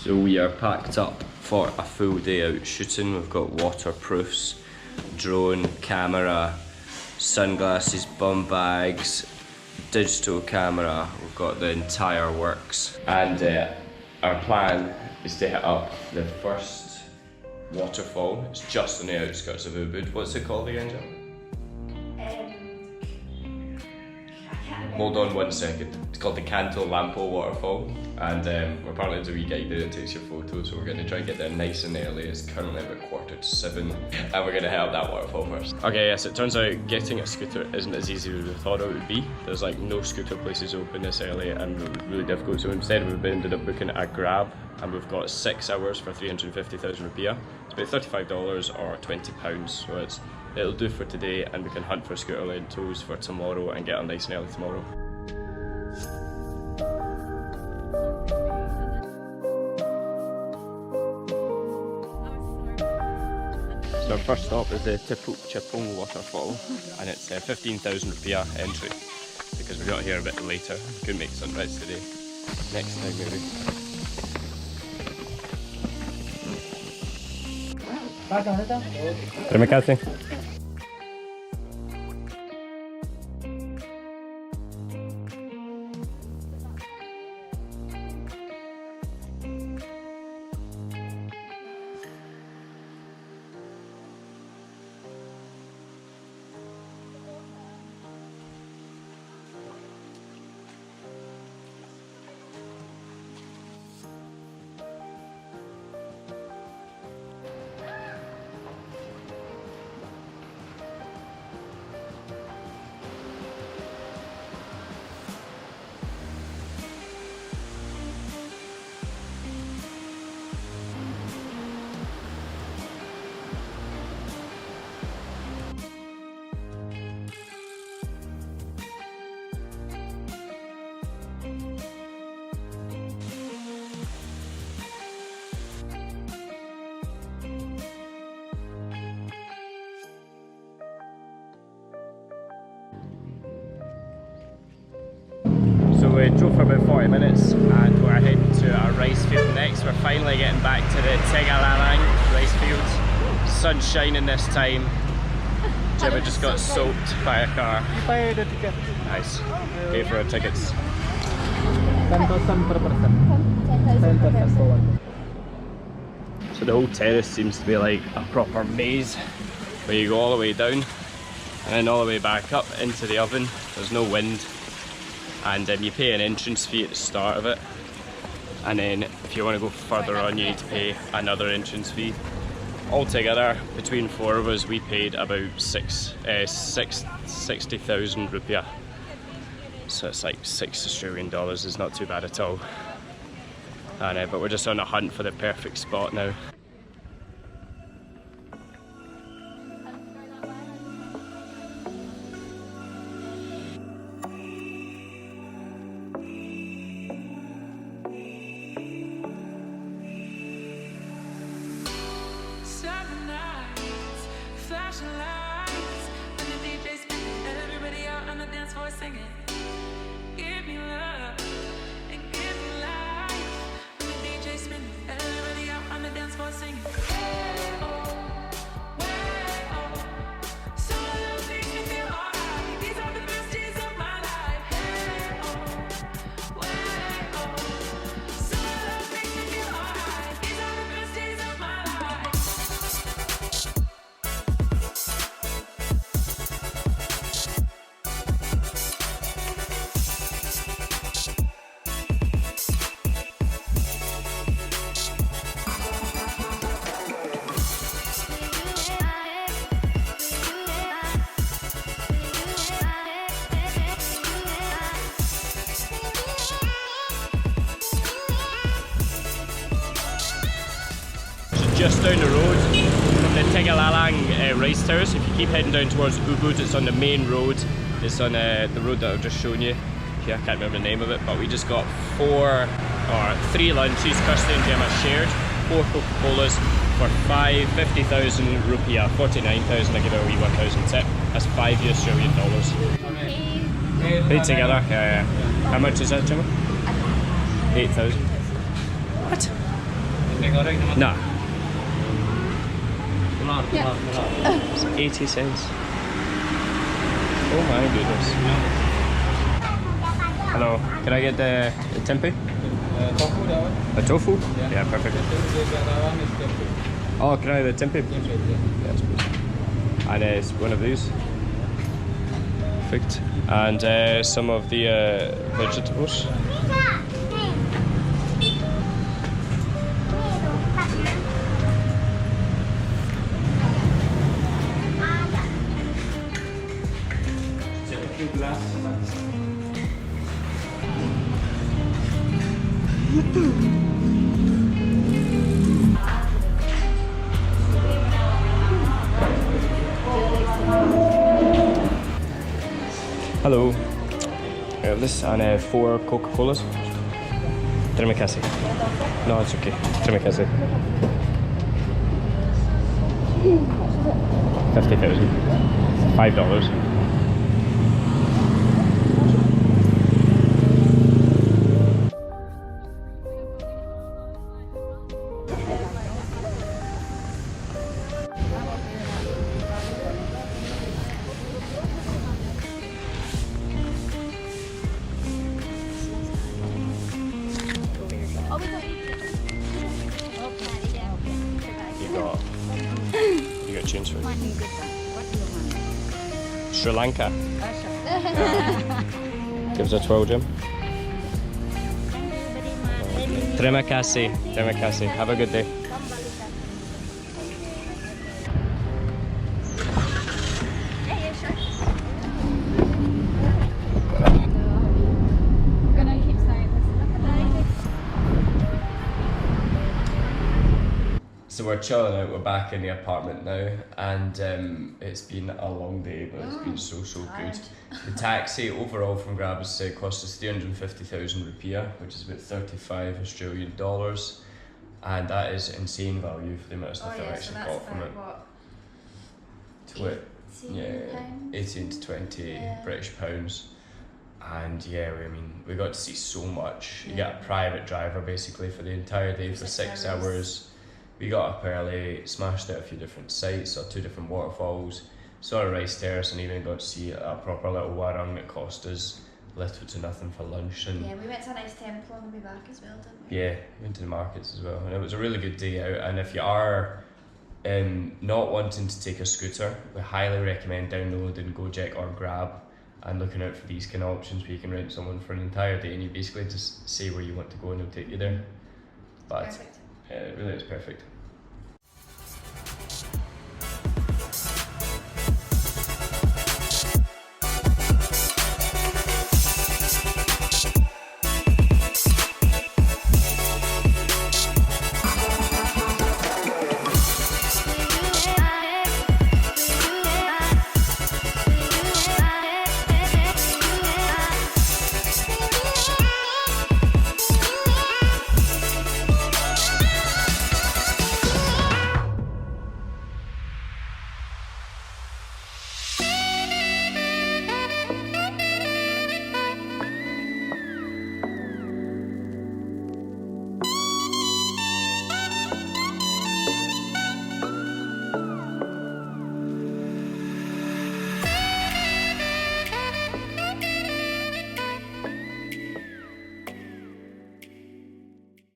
So we are packed up for a full day out shooting. We've got waterproofs, drone, camera, sunglasses, bum bags, digital camera. We've got the entire works. And our plan is to hit up the first waterfall. It's just on the outskirts of Ubud. What's it called again, Jill? Hold on 1 second. It's called the Canto Lampo waterfall, and we're partly doing a wee guide there that takes your photos, so we're going to try and get there nice and early. It's currently about 6:45, and we're going to head up that waterfall first. Okay, yes, it turns out getting a scooter isn't as easy as we thought it would be. There's like no scooter places open this early, and it was really difficult, so instead we've ended up booking a Grab, and we've got 6 hours for 350,000 rupiah. It's about $35 or £20, so it'll do for today, and we can hunt for scooter rentals for tomorrow and get on nice and early tomorrow. So our first stop is the Tekad Cepung waterfall, and it's 15,000 rupiah entry because we got here a bit later. Couldn't make sunrise today. Next time maybe. Terima kasih. So we drove for about 40 minutes and we're heading to a rice field next. We're finally getting back to the Tegalalang Rice Field. Sun's shining this time. Gemma just got soaked by a car. Nice. Pay for our tickets. 10,000 per person. 10,000 for one. So the whole terrace seems to be like a proper maze where you go all the way down and then all the way back up into the oven. There's no wind. And you pay an entrance fee at the start of it, and then if you want to go further on you need to pay another entrance fee. Altogether, between 4 of us, we paid about 60,000 rupiah, so it's like $6 is not too bad at all. And but we're just on a hunt for the perfect spot now. Just down the road from the Tegalalang Rice Terrace. If you keep heading down towards Ubud, it's on the main road. It's on the road that I've just shown you. Yeah, I can't remember the name of it, but we just got 3 lunches. Kirsty and Gemma shared 4 Coca-Colas for 50,000 rupiah, 49,000. I give her a wee 1,000 tip. That's $5 Australian. Paid together. Yeah. How much is that, Gemma? 8,000. What? Teh goreng sama Nah, telur. it's 80 cents. Oh my goodness. Hello, can I get the tempeh? Tofu that one. A tofu? Yeah, perfect. That one is tofu. Oh, can I have the tempeh? Yeah. Yes, please. And it's one of these. Perfect. And some of the vegetables. Hello. This and 4 Coca-Colas. Terima kasih. No, it's okay. Terima kasih. 50,000. $5. You got change for it. Sri Lanka. Gives a 12, Jim. Terima kasih. Terima kasih. Have a good day. So we're chilling out, we're back in the apartment now, and it's been a long day, but it's been so good. The taxi overall from Grab's cost us 350,000 rupiah, which is about 35 Australian dollars, and that is insane value for the amount of stuff I've actually got from it. What? 18 to 20 British pounds. And yeah, I mean, we got to see so much. You get a private driver basically for the entire day for 6 hours. We got up early, smashed out a few different sites, saw 2 different waterfalls, saw a rice terrace, and even got to see a proper little warung that cost us little to nothing for lunch. And yeah, we went to a nice temple on the way back as well, didn't we? yeah, we went to the markets as well, and it was a really good day out. And if you are not wanting to take a scooter, we highly recommend downloading Gojek or Grab and looking out for these kind of options where you can rent someone for an entire day, and you basically just say where you want to go and they'll take you there. But Perfect. yeah, it really is perfect.